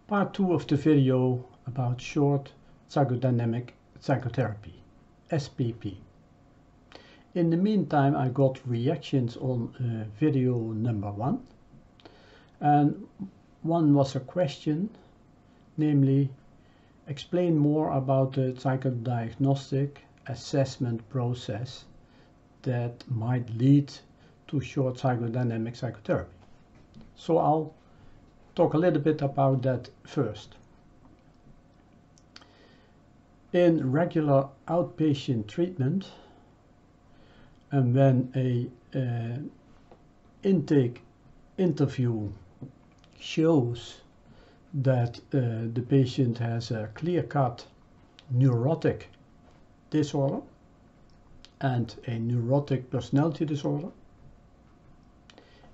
Part 2 of the video about short psychodynamic psychotherapy, STPP. In the meantime, I got reactions on video number 1, and one was a question, namely, explain more about the psychodiagnostic assessment process that might lead to short psychodynamic psychotherapy. So I'll talk a little bit about that first. In regular outpatient treatment, and when a intake interview shows that the patient has a clear-cut neurotic disorder and a neurotic personality disorder,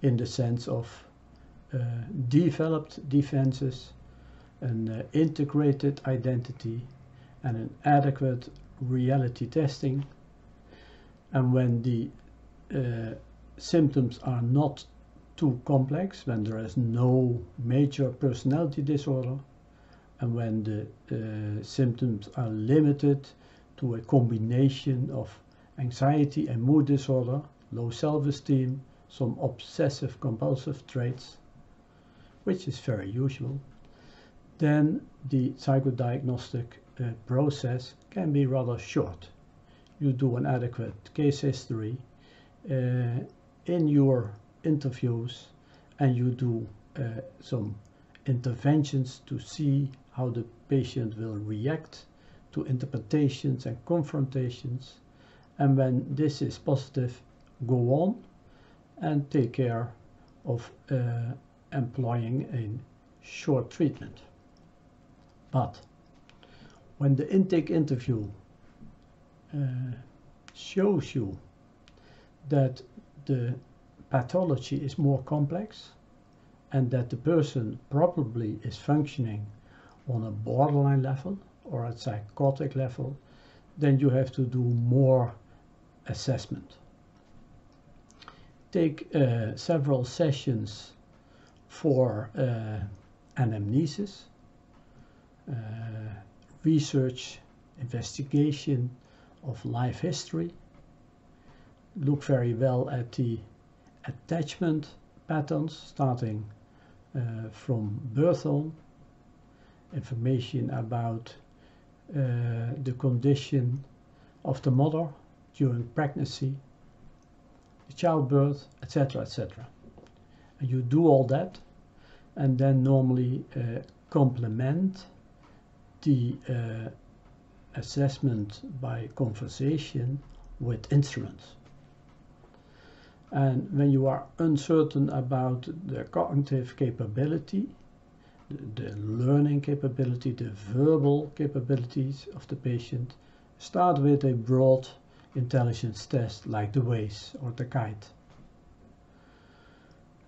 in the sense of developed defenses, an integrated identity, and an adequate reality testing, and when the symptoms are not too complex, when there is no major personality disorder, and when the symptoms are limited to a combination of anxiety and mood disorder, low self-esteem, some obsessive compulsive traits, which is very usual, then the psychodiagnostic process can be rather short. You do an adequate case history in your interviews, and you do some interventions to see how the patient will react to interpretations and confrontations, and when this is positive, go on and take care of employing a short treatment. But when the intake interview shows you that the pathology is more complex and that the person probably is functioning on a borderline level or a psychotic level, then you have to do more assessment. Take several sessions for anamnesis, research, investigation of life history. Look very well at the attachment patterns starting from birth on, information about the condition of the mother during pregnancy, the childbirth, etc., etc. And you do all that, and then normally complement the assessment by conversation with instruments. And when you are uncertain about the cognitive capability, the learning capability, the verbal capabilities of the patient, start with a broad intelligence test like the WAIS or the KITE.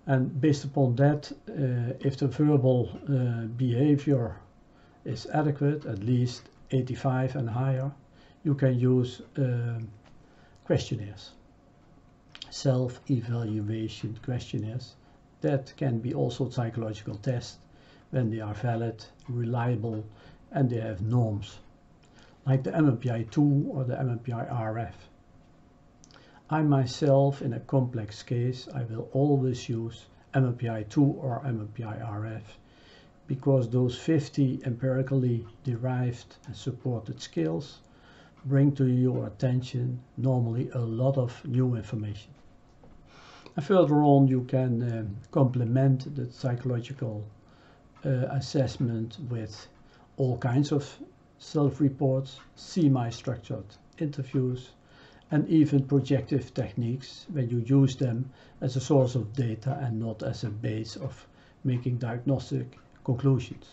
And based upon that, if the verbal behavior is adequate, at least 85 and higher, you can use questionnaires, self-evaluation questionnaires. That can be also psychological tests when they are valid, reliable, and they have norms, like the MMPI-2 or the MMPI-RF. I myself, in a complex case, I will always use MMPI-2 or MMPI-RF, because those 50 empirically derived and supported skills bring to your attention normally a lot of new information. And further on, you can complement the psychological assessment with all kinds of self-reports, semi-structured interviews, and even projective techniques when you use them as a source of data and not as a base of making diagnostic conclusions.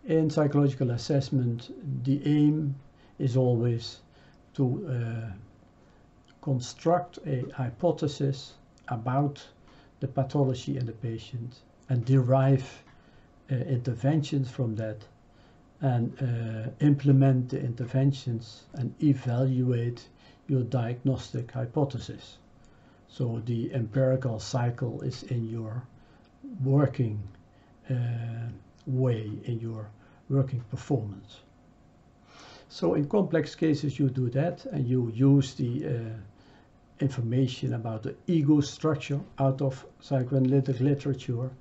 In psychological assessment, the aim is always to construct a hypothesis about the pathology and the patient and derive interventions from that, and implement the interventions and evaluate your diagnostic hypothesis. So the empirical cycle is in your working way in your working performance. So in complex cases you do that, and you use the information about the ego structure out of psychoanalytic literature,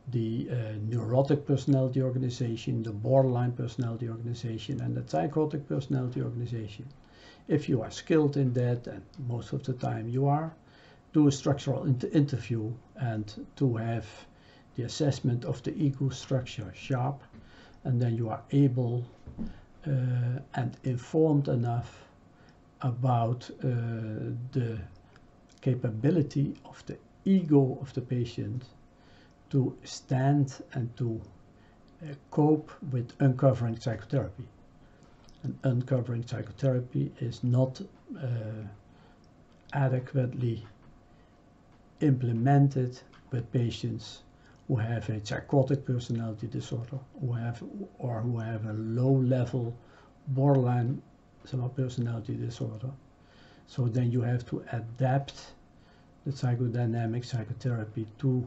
the neurotic personality organization, the borderline personality organization, and the psychotic personality organization. If you are skilled in that, and most of the time you are, do a structural interview, and to have the assessment of the ego structure sharp, and then you are able and informed enough about the capability of the ego of the patient to stand and to cope with uncovering psychotherapy. And uncovering psychotherapy is not adequately implemented with patients who have a psychotic personality disorder, who have a low-level borderline personality disorder. So then you have to adapt the psychodynamic psychotherapy to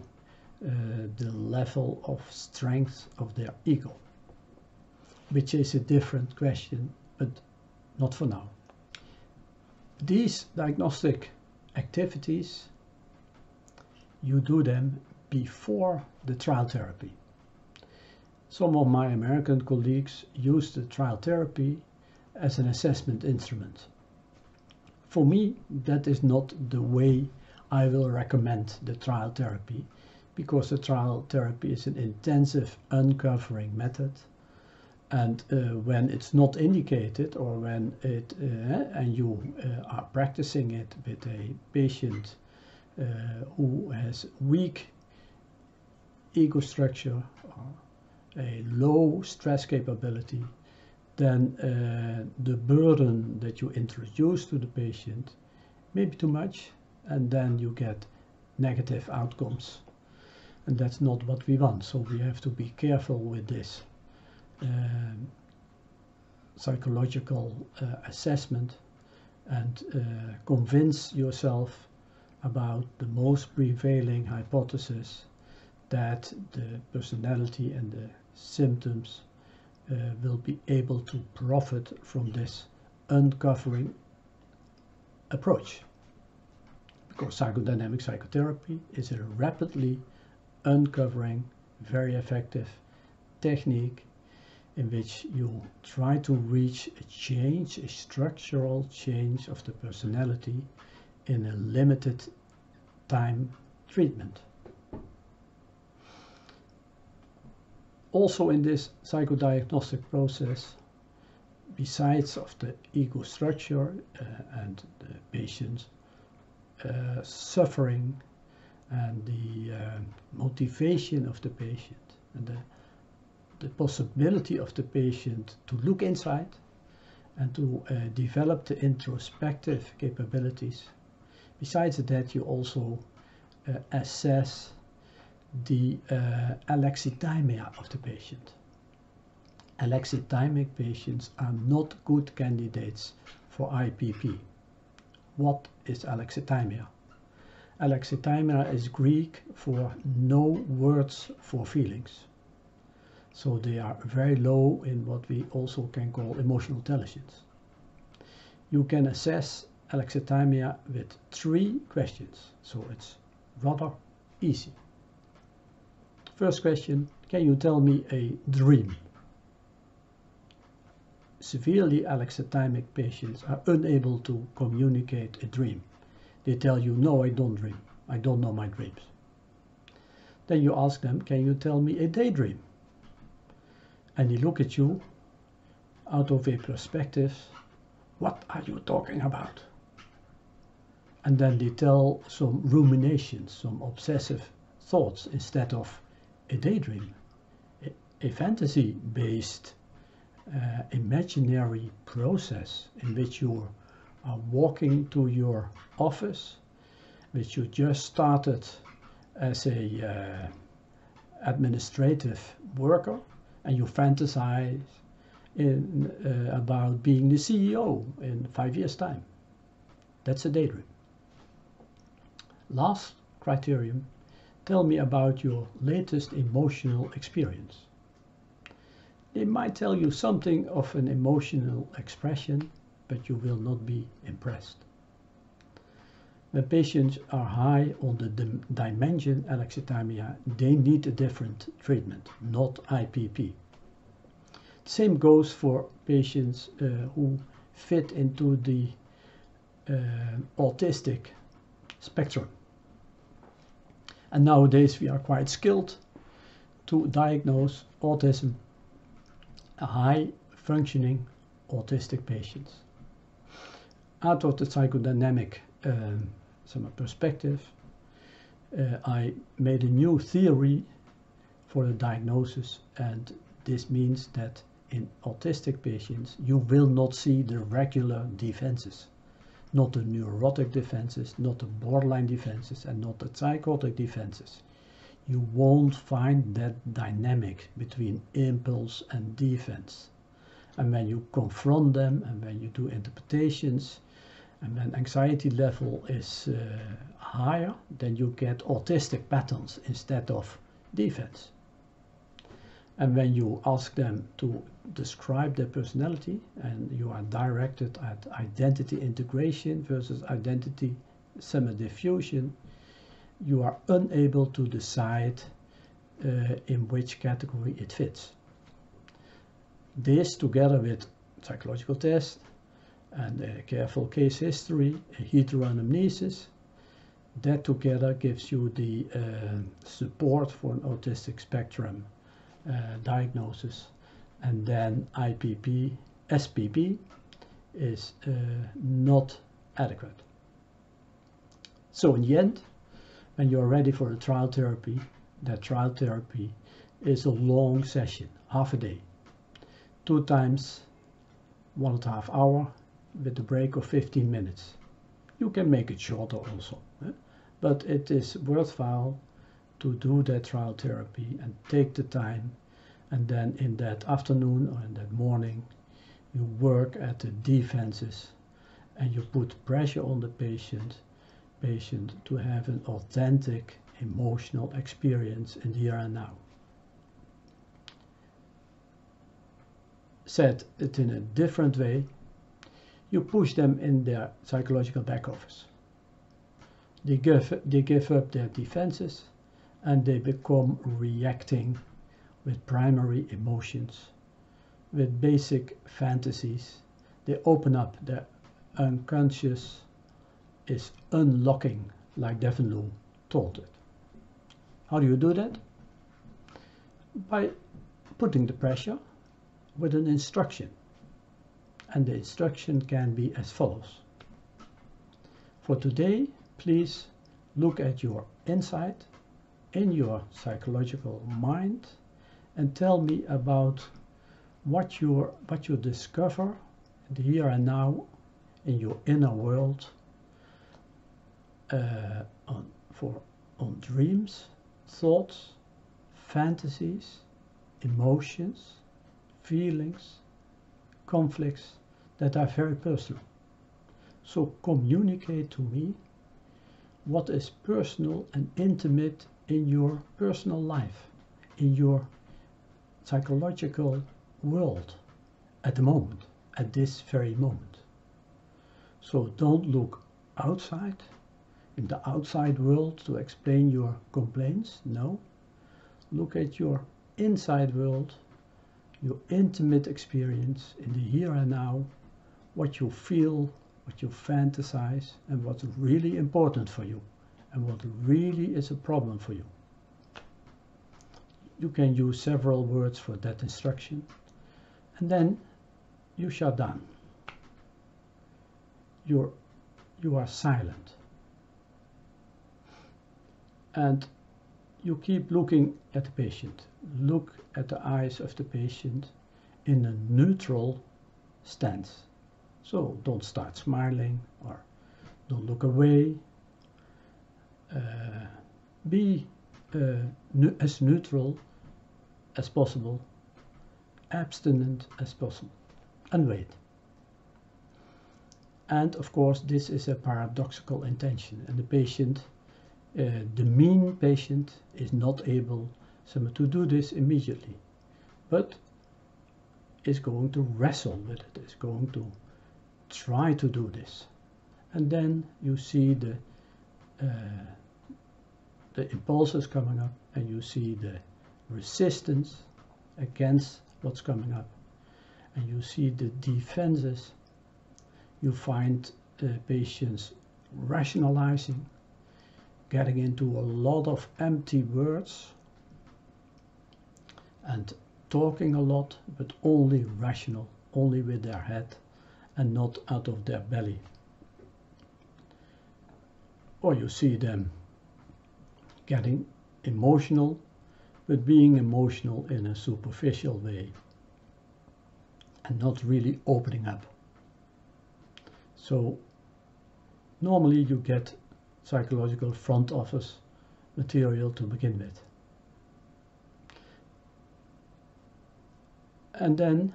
the level of strength of their ego, which is a different question, but not for now. These diagnostic activities, you do them before the trial therapy. Some of my American colleagues use the trial therapy as an assessment instrument. For me, that is not the way I will recommend the trial therapy, because the trial therapy is an intensive uncovering method, and when it's not indicated, or when it and you are practicing it with a patient who has weak ego structure or a low stress capability, then the burden that you introduce to the patient may be too much, and then you get negative outcomes, and that's not what we want. So we have to be careful with this psychological assessment, and convince yourself about the most prevailing hypothesis that the personality and the symptoms will be able to profit from this uncovering approach. Because psychodynamic psychotherapy is a rapidly uncovering, very effective technique in which you try to reach a change, a structural change of the personality in a limited time treatment. Also in this psychodiagnostic process, besides of the ego structure and the patient's suffering and the motivation of the patient and the possibility of the patient to look inside and to develop the introspective capabilities. Besides that, you also assess the alexithymia of the patient. Alexithymic patients are not good candidates for IPP. What is alexithymia? Alexithymia is Greek for no words for feelings. So they are very low in what we also can call emotional intelligence. You can assess alexithymia with 3 questions, so it's rather easy. First question, can you tell me a dream? Severely alexithymic patients are unable to communicate a dream. They tell you, no, I don't dream. I don't know my dreams. Then you ask them, can you tell me a daydream? And they look at you out of a perspective, what are you talking about? And then they tell some ruminations, some obsessive thoughts instead of a daydream, a fantasy-based imaginary process in which you are walking to your office, which you just started as a administrative worker, and you fantasize about being the CEO in 5 years' time. That's a daydream. Last criterion, tell me about your latest emotional experience. They might tell you something of an emotional expression, but you will not be impressed. When patients are high on the dimension alexithymia, they need a different treatment, not IPP. Same goes for patients who fit into the autistic spectrum. And nowadays we are quite skilled to diagnose autism, a high functioning autistic patients. Out of the psychodynamic perspective, I made a new theory for the diagnosis, and this means that in autistic patients you will not see the regular defenses, not the neurotic defenses, not the borderline defenses, and not the psychotic defenses. You won't find that dynamic between impulse and defense. And when you confront them, and when you do interpretations, and when anxiety level is higher, then you get autistic patterns instead of defense. And when you ask them to describe their personality, and you are directed at identity integration versus identity semi-diffusion, you are unable to decide in which category it fits. This, together with psychological tests and a careful case history, a heteroanamnesis, that together gives you the support for an autistic spectrum diagnosis. And then IPP, SPP is not adequate. So in the end, when you're ready for a trial therapy, that trial therapy is a long session, half a day, 2 times 1.5 hours with a break of 15 minutes. You can make it shorter also, but it is worthwhile to do that trial therapy and take the time, and then in that afternoon or in that morning you work at the defenses and you put pressure on the patient to have an authentic emotional experience in the here and now. Said it in a different way, you push them in their psychological back office. They give up their defenses and they become reacting with primary emotions, with basic fantasies. They open up, their unconscious is unlocking, like Devin Loom told it. How do you do that? By putting the pressure with an instruction. And the instruction can be as follows. For today, please look at your insight in your psychological mind and tell me about what you discover in the here and now in your inner world on dreams, thoughts, fantasies, emotions, feelings, conflicts that are very personal. So communicate to me what is personal and intimate in your personal life, in your psychological world at the moment, at this very moment. So don't look outside, in the outside world to explain your complaints. No. Look at your inside world, your intimate experience in the here and now, what you feel, what you fantasize, and what's really important for you, and what really is a problem for you. You can use several words for that instruction, and then you shut down. You are silent. And you keep looking at the patient. Look at the eyes of the patient in a neutral stance. So don't start smiling or don't look away. Be as neutral as possible, abstinent as possible, and wait. And of course, this is a paradoxical intention, and the patient, the mean patient, is not able to do this immediately. But is going to wrestle with it, is going to try to do this. And then you see the impulses coming up, and you see the resistance against what's coming up, and you see the defenses. You find patients rationalizing, getting into a lot of empty words and talking a lot, but only rational, only with their head and not out of their belly. Or you see them getting emotional, but being emotional in a superficial way and not really opening up. So normally you get psychological front office material to begin with. And then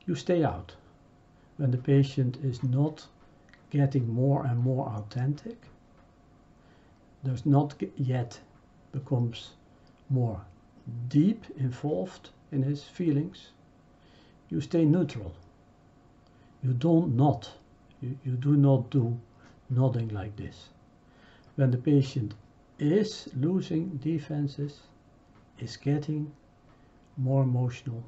you stay out. When the patient is not getting more and more authentic, does not yet becomes more deep involved in his feelings, you stay neutral. You don't nod. You do not do nodding like this. When the patient is losing defenses, is getting more emotional,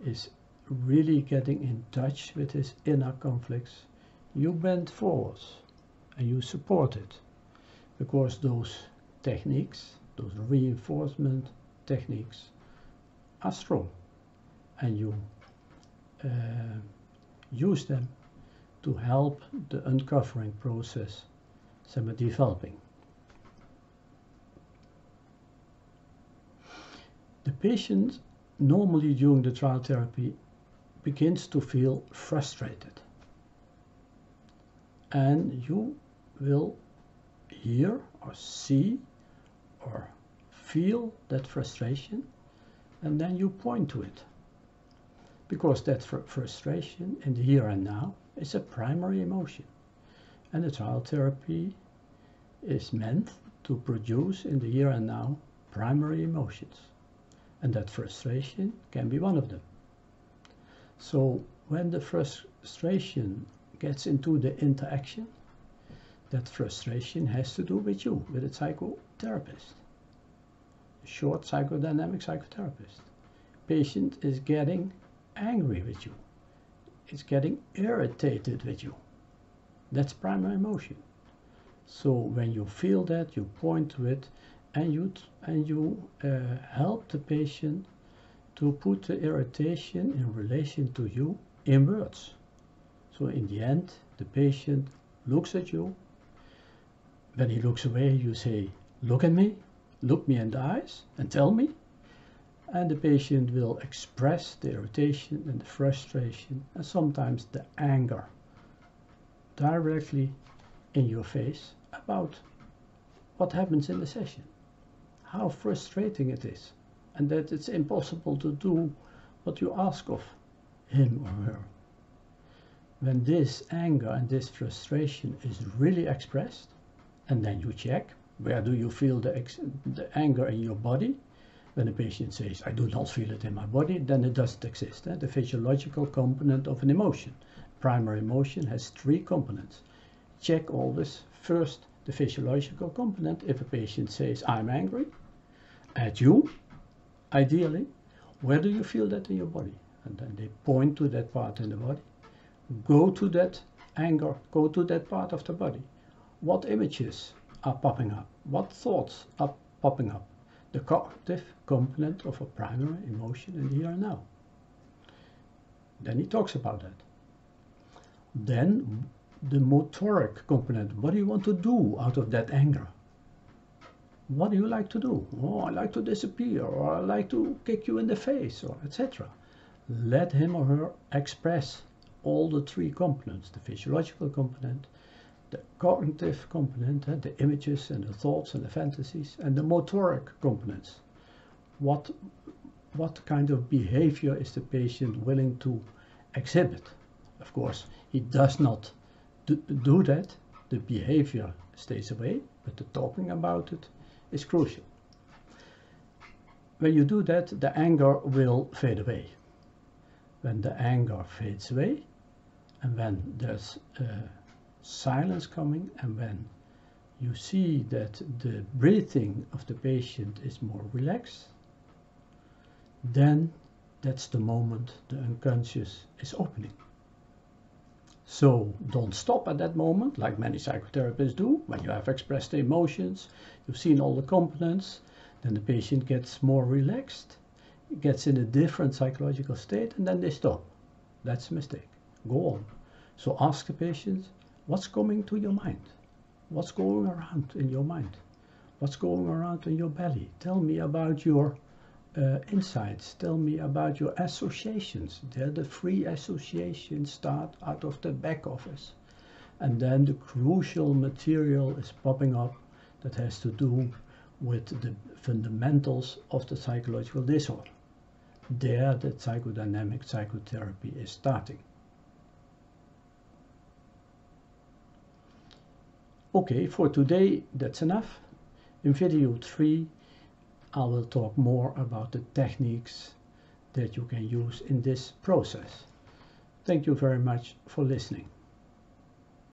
is really getting in touch with his inner conflicts, you bend forwards and you support it, because those techniques, those reinforcement techniques, are strong, and you use them to help the uncovering process developing. The patient normally during the trial therapy begins to feel frustrated, and you will hear or see or feel that frustration, and then you point to it, because that frustration in the here and now is a primary emotion, and the trial therapy is meant to produce in the here and now primary emotions, and that frustration can be one of them. So when the frustration gets into the interaction, that frustration has to do with you, with a psychotherapist, a short psychodynamic psychotherapist. Patient is getting angry with you. It's getting irritated with you. That's primary emotion. So when you feel that, you point to it, and you help the patient to put the irritation in relation to you in words. So in the end, the patient looks at you. When he looks away, you say, "Look at me, look me in the eyes and tell me." And the patient will express the irritation and the frustration and sometimes the anger directly in your face about what happens in the session, how frustrating it is, and that it's impossible to do what you ask of him or her. When this anger and this frustration is really expressed, and then you check, where do you feel the anger in your body? When the patient says, "I do not feel it in my body," then it doesn't exist. The physiological component of an emotion. Primary emotion has 3 components. Check always first the physiological component. If a patient says, "I'm angry," at you, ideally, where do you feel that in your body? And then they point to that part in the body. Go to that anger, go to that part of the body. What images are popping up? What thoughts are popping up? The cognitive component of a primary emotion in the here and now. Then he talks about that. Then the motoric component. What do you want to do out of that anger? What do you like to do? "Oh, I like to disappear," or "I like to kick you in the face," or etc. Let him or her express all the 3 components: the physiological component, the cognitive component, the images and the thoughts and the fantasies, and the motoric components. What kind of behavior is the patient willing to exhibit? Of course, he does not do that. The behavior stays away, but the talking about it is crucial. When you do that, the anger will fade away. when the anger fades away, and when there's silence coming, and when you see that the breathing of the patient is more relaxed, then that's the moment the unconscious is opening. So don't stop at that moment, like many psychotherapists do. When you have expressed the emotions, you've seen all the components, then the patient gets more relaxed, gets in a different psychological state, and then they stop. That's a mistake. Go on. So ask the patient, what's coming to your mind? What's going around in your mind? What's going around in your belly? Tell me about your insights. Tell me about your associations. They're the free associations start out of the back office. And then the crucial material is popping up that has to do with the fundamentals of the psychological disorder. There the psychodynamic psychotherapy is starting. Okay, for today that's enough. In video 3 I will talk more about the techniques that you can use in this process. Thank you very much for listening.